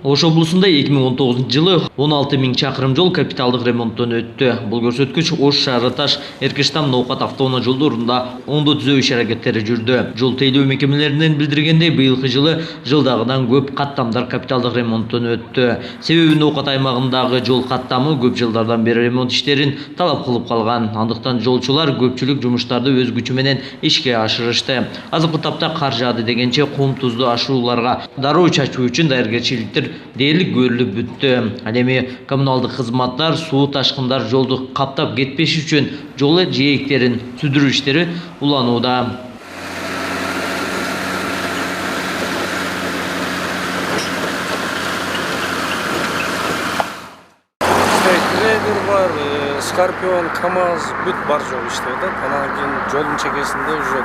Ош облусунда 2019 жылы 16 000 чакырым жол капиталдык ремонттон өттү. Бул көрсөткүч Ош шаары Таш Эркиштам Ноокат автоунаа жолдорунда оңдо түзөө иш аракеттери жүрдү. Жол тейлөө мекемелеринен билдиргендей, быйылкы жылы жылдагыдан көп каттамдар капиталдык ремонттон өттү. Себеби Ноокат аймагындагы жол каттамы көп жылдардан бери ремонт иштерин талап кылып калган. Андыктан жолчулар көпчүлүк жумуштарды өз күчү менен ишке ашырышты. Азыркы тапта кар жаады дегенче кум тузду ашурууларга дароо чачуу үчүн даяргерчиликтер дээрлик көрүлүп бүттү. Ал эми коммуналдык кызматтар суу ташкындар жолду каптап кетпеш үчүн жол жээктерин сүдүрүү иштери уланууда. Грейдер бар, Скорпион, КамАЗ бүт бар жол иштеп атат. Анан кийин жолдун чекесинде уже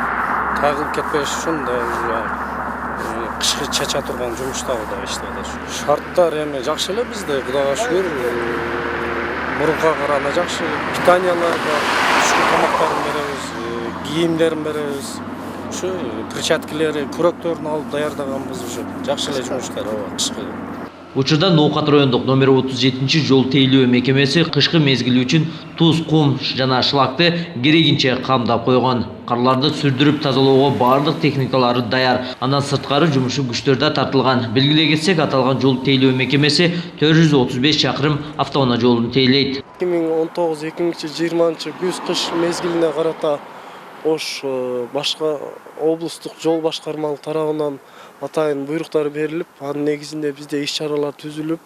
тагылып кетпеш үчүн да уже кышкы чача турган жумуштагы да иштеп атат. Шарттар эми жакшы эле бизде, Кудайга шүгүр. Мурунга караганда жакшы. Питаниялар бар, түшкү тамактарын беребиз, кийимдерин беребиз. Ушу перчаткалары, күрөктөрүн алып даярдаганбыз уже. Жакшы эле жумуштар кышкы. Учурда Ноокат райондук номер 37 жол тейлөө мекемеси кышкы мезгили үчүн туз, кум жана шлакты керегинче камдап койгон. Карларды сүрдүрүп тазалоого бардык техникалары даяр. Андан сырткары жумушу күчтөр да тартылган. Белгилей кетсек, аталган жол тейлөө мекемеси 435 чакырым автоунаа жолун тейлейт. 2019-2020 күз-кыш мезгилине карата Ош башка облустук жол башкармалык тарабынан атайын буйруктар берилип, анын негизинде бизде иш-чаралар түзүлүп,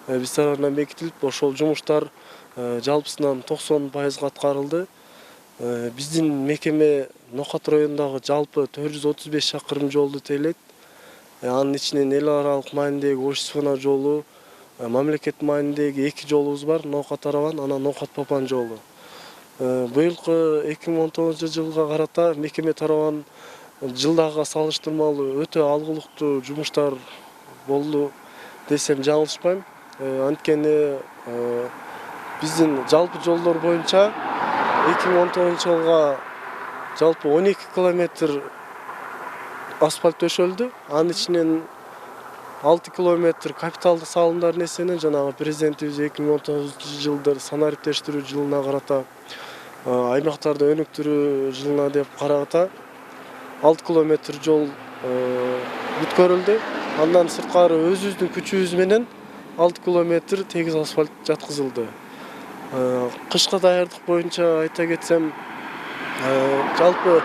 биз тарабынан бекитилип, ошол жумуштар жалпысынан 90% аткарылды. Биздин мекеме Ноокат районундагы жалпы 435 чакырым жолду тейлейт. Анын ичинен эл аралык маанидеги Ош-Сфона жолу, мамлекет маанидеги 2 жолубуз бар, Ноокат Арабан, анан Ноокат-Папан жолу. Быйылкы 2019 жылга карата мекеме тарабынан жылдагыга салыштырмалуу өтө алгылыктуу жумуштар болду десем жаңылышпайм. Анткени биздин жалпы жолдор боюнча 2019 жылга жалпы 12 километр асфальт төшөлдү. Анын ичинен 6 километр капиталдык салымдардын эсебинен жанагы президентибиз 2019 жылдыр санариптештирүү жылына карата аймактарды өнүктүрүү жылына деп карата 6 километр жол бүткөрүлдү. Андан сырткары өзүбүздүн күчүбүз менен 6 километр тегиз асфальт жаткызылды. Кышка даярдык боюнча айта кетсем, жалпы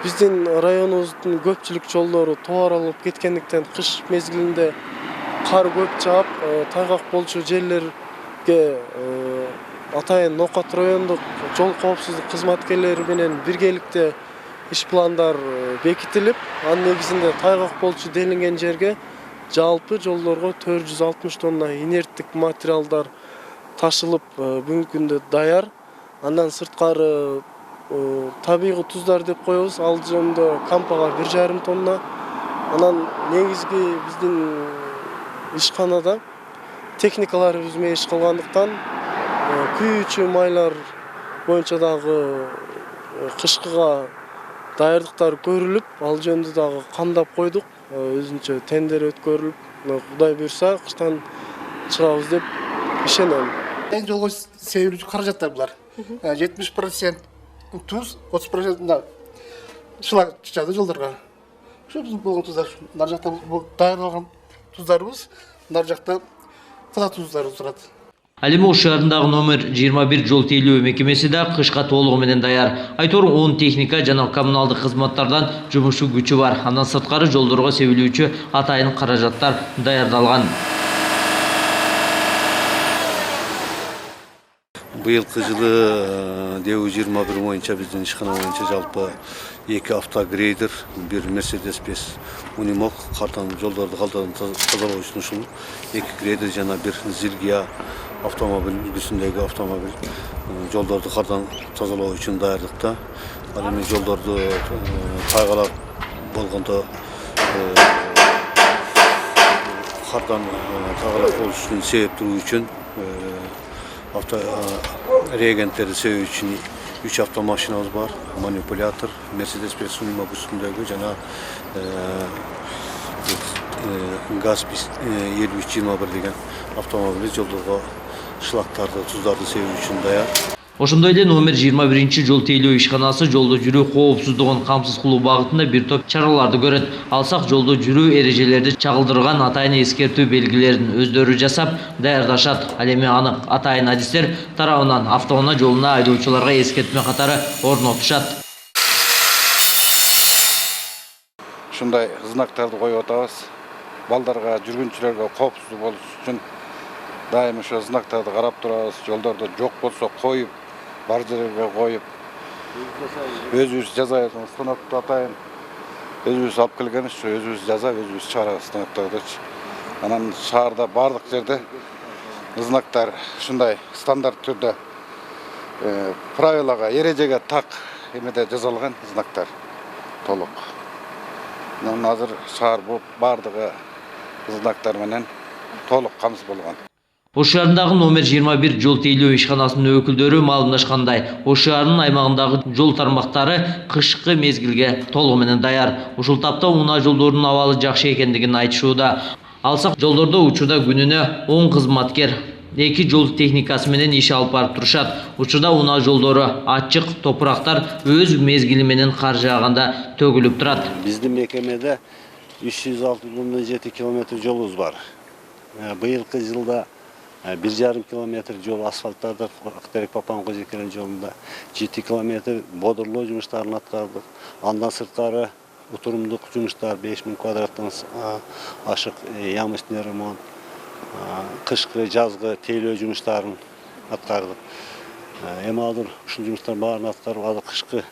биздин районубуздун көпчүлүк жолдору товаралып кеткендиктен кыш мезгилинде кар көп жаап, тайгак болчу жерлерге атайын Ноокат райондук жол коопсуздук кызматкерлери менен биргеликте иш пландар бекитилип, анын негизинде тайгак болчу делинген жерге жалпы жолдорго 460 тонна инерттик материалдар ташылып, бүгүнкү күндө даяр. Андан сырткары табигый туздар деп коебуз, ал жөнүндө кампага 1,5 тонна. Анан негизги биздин ишканада техникаларыбыз менен иш кылгандыктан күйүүчү майлар боюнча дагы кышкыга даярдыктар көрүлүп, ал жөнүндө дагы камдап койдук. Өзүнчө тендер өткөрүлүп, Кудай буйрса кыштан чыгабыз деп ишенем. Жолго себелүүчү каражаттар булар. 70% туз, 30% шлак чачады жолдорго. Ошо биздин болгон туздар. Нар жакта бул даярдалган туздарыбыз, нар жакта таза туздарыбыз турат. Ал эми Ош шаарындагы номер 21 жол тейлөө мекемеси да кышка толугу менен даяр. Айтор 10 техника жана коммуналдык кызматтардан жумушу күчү бар. Андан сырткары жолдорго себилүүчү атайын каражаттар даярдалган. Быйылкы жылы ДУ-21 боюнча биздин ишкана боюнча жалпы 2 автогрейдер, 1 Mercedes-Benz Unimog картан жолдорду калтадан тазалоо үчүн ушул 2 грейдер жана 1 Zilgia автомобиль үлгүсүндөгү автомобиль жолдорду кардан тазалоо үчүн даярдыкта. Ал эми жолдорду тайгалап болгондо кардан тайгалап болуш үчүн себептүү үчүн реагенттерди себүү үчүн 3 автомашинабыз бар. Манипулятор, Mercedes-Benz Unimog үстүндөгү жана ГАЗ 5321 деген автомобили жолдорго шлактарды, туздарды себүү үчүн даяр. Ошондой эле номер 21 жол тейлөө ишканасы жолдо жүрүү коопсуздугун камсыз кылуу багытында бир топ чараларды көрөт. Алсак жолдо жүрүү эрежелерди чагылдырган атайын эскертүү белгилерин өздөрү жасап даярдашат. Ал эми анык атайын адистер тарабынан автоунаа жолуна айдоочуларга эскертме катары орнотушат. Ушундай знактарды коюп атабыз. Балдарга, жүргүнчүлөргө коопсуздук болуш үчүн дайым ошо знактарды карап турабыз. Жолдордо жок болсо коюп, бар жерге коюп, өзүбүз жасайбыз. Станокто атайын өзүбүз алып келгенбиз, өзүбүз жасап, өзүбүз чыгарабыз станоктордочу. Анан шаарда бардык жерде знактар ушундай стандарт түрдө правилага, эрежеге так эмеде жасалган знактар толук. Анан азыр шаар бардыгы знактар менен толук камсыз болгон. Ош шаарындагы номер 21 жол тейлөө ишканасынын өкүлдөрү маалымдашкандай, Ош шаарынын аймагындагы жол тармактары кышкы мезгилге толугу менен даяр. Ушул тапта унаа жолдорунун абалы жакшы экендигин айтышууда. Алсак жолдордо учурда күнүнө 10 кызматкер 2 жол техникасы менен иш алып барып турушат. Учурда унаа жолдору ачык, топурактар өз мезгили менен каржаганда төгүлүп турат. Биздин мекемеде 367 километр жолубуз бар. Быйылкы жылда 1,5 километр жол асфальттадык, Актерек-Папан Кожекерен жолунда 7 километр бодурлоо жумуштарын аткардык. Андан сырткары утурумдук жумуштар 5000 квадраттан ашык яма үстүнө ремонт, кышкы, жазгы тейлөө жумуштарын аткардык. Эми азыр ушул жумуштардын баарын аткарып, азыр кышкы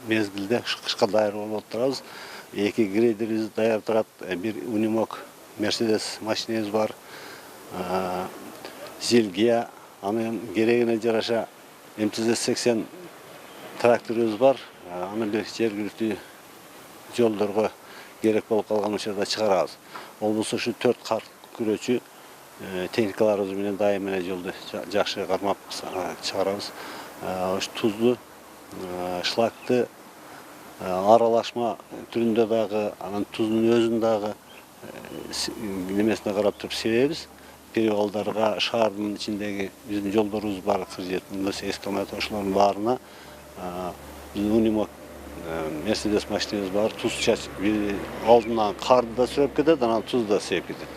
мезгилде, кышка даяр болуп турабыз. 2 грейдерибиз даяр турат, бир унимок Мерседес машинебиз бар. Зилгия, анын керегине жараша МТЗ-80 тракторубуз бар. Аны бир жергиликтүү жолдорго керек болуп калган учурда чыгарабыз. Ол болсо ушу 4 кар күрөөчү техникаларыбыз менен дайым эле жолду жакшы кармап чыгарабыз. Ош тузду, шлакты аралашма түрүндө дагы, анан туздун өзүн дагы немесине карап туруп себебиз. Перевалдарга, шаардын ичиндеги биздин жолдорубуз бар, 47-8 км, ошолордун баарына биздин унимок Мерседес машинебиз бар, туз чач, алдынан карды да сүрөп кетет, анан тузду да сээп кетет.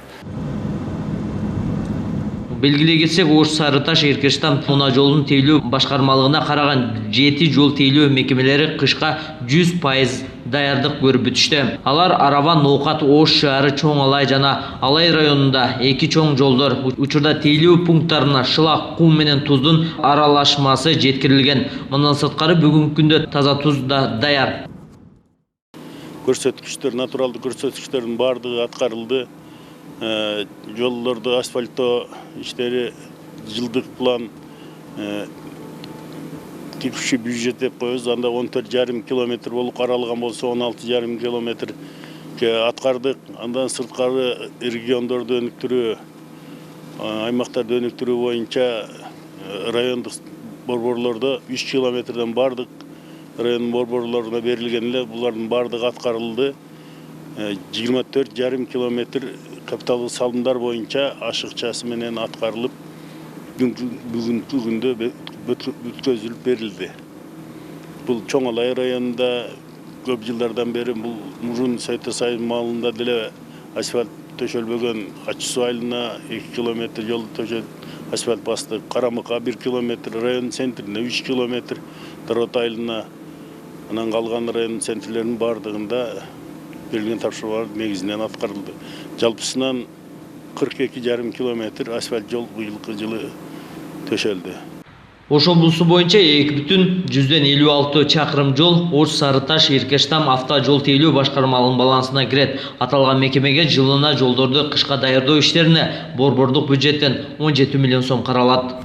Белгилей кетсек, Ош Сарыташ Эркештам унаа жолунун тейлөө башкармалыгына караган 7 жол тейлөө мекемелери кышка 100% даярдык көрүп бүтүштү. Алар Арава, Ноокат, Ош шаары, Чоң Алай жана Алай районунда 2 чоң жолдор. Учурда тейлөө пункттарына шылак, кум менен туздун аралашмасы жеткирилген. Мындан сырткары бүгүнкү күндө таза туз да даяр. Көрсөткүчтөр, натуралдык көрсөткүчтөрдүн бардыгы аткарылды. Жолдорду асфальттоо иштери жылдык план текущий бюджет деп коебуз. Анда 14,5 километр болуп каралган болсо 16,5 километр аткардык. Андан сырткары региондорду өнүктүрүү, аймактарды өнүктүрүү боюнча райондук борборлордо 3 километрден бардык район борборлоруна берилген эле. Булардын бардыгы аткарылды. 24,5 километр капиталдык салымдар боюнча ашыкчасы менен аткарылып, бүгүнкү күндө бүткөзүлүп берилди. Бул Чоң Алай районунда көп жылдардан бери бул мурун Совет Союзунун маалында деле асфальт төшөлбөгөн. Ачы суу айылына 2 километр жол төшөп асфальт бастык. Карамыкка 1 километр, район центрине 3 километр, Тарот айылына, анан калган район центрлеринин бардыгында берилген тапшырмалар негизинен аткарылды. Жалпысынан 42,5 километр асфальт жол быйылкы жылы төшөлдү. Ош облусу боюнча 2,56 чакырым жол Ош Сарыташ Эркештам автожол тейлөө башкармалыгынын балансына кирет. Аталган мекемеге жылына жолдорду кышка даярдоо иштерине борбордук бюджеттен 17 миллион сом каралат.